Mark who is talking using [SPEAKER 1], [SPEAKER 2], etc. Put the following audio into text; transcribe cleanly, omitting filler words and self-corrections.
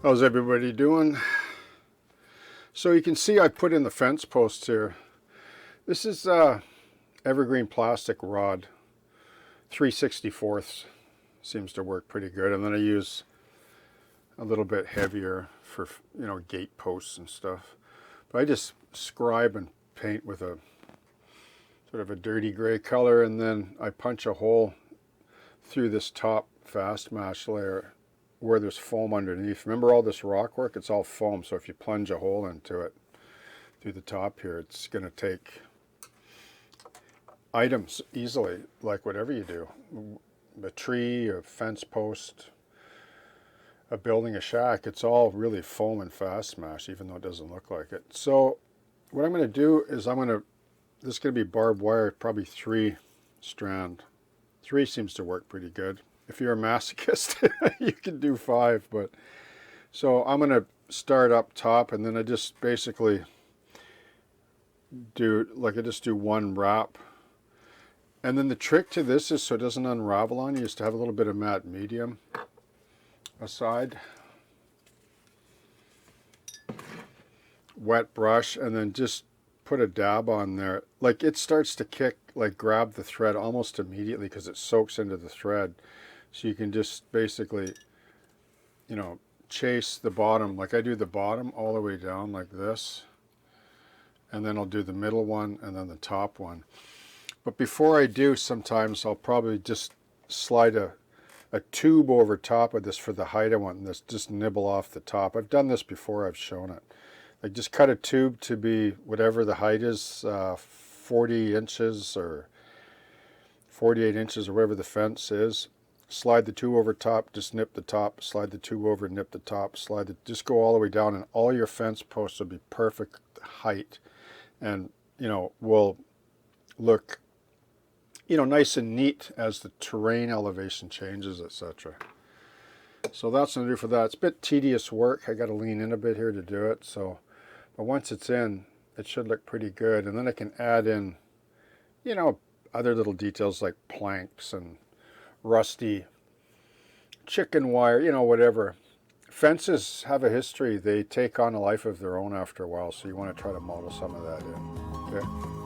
[SPEAKER 1] How's everybody doing? So you can see I put in the fence posts here. This is Evergreen Plastic rod, 3/64. Seems to work pretty good. And then I use a little bit heavier for, gate posts and stuff. But I just scribe and paint with a sort of a dirty gray color, and then I punch a hole through this top fast match layer where there's foam underneath. Remember all this rock work? It's all foam, so if you plunge a hole into it through the top here, it's going to take items easily, like whatever you do. A tree, a fence post, a building, a shack, it's all really foam and fast smash, even though it doesn't look like it. So what I'm going to do is this is going to be barbed wire, probably 3-strand. 3 seems to work pretty good. If you're a masochist, you can do 5, but so I'm going to start up top, and then I just basically do, I just do one wrap. And then the trick to this is so it doesn't unravel on you is to have a little bit of matte medium aside. Wet brush, and then just put a dab on there. Like it starts to kick, grab the thread almost immediately because it soaks into the thread. So you can just basically, chase the bottom. Like I do the bottom all the way down like this. And then I'll do the middle one and then the top one. But before I do, sometimes I'll probably just slide a tube over top of this for the height I want, and just nibble off the top. I've done this before, I've shown it. Like just cut a tube to be whatever the height is, 40 inches or 48 inches or whatever the fence is. Slide the tube over top, just nip the top, slide the tube over, nip the top, just go all the way down, and all your fence posts will be perfect height, and will look nice and neat as the terrain elevation changes, etc. So that's going to do for that. It's a bit tedious work. I got to lean in a bit here to do it. So, but once it's in, it should look pretty good. And then I can add in, other little details like planks and rusty chicken wire, whatever. Fences have a history. They take on a life of their own after a while. So you want to try to model some of that in. Okay.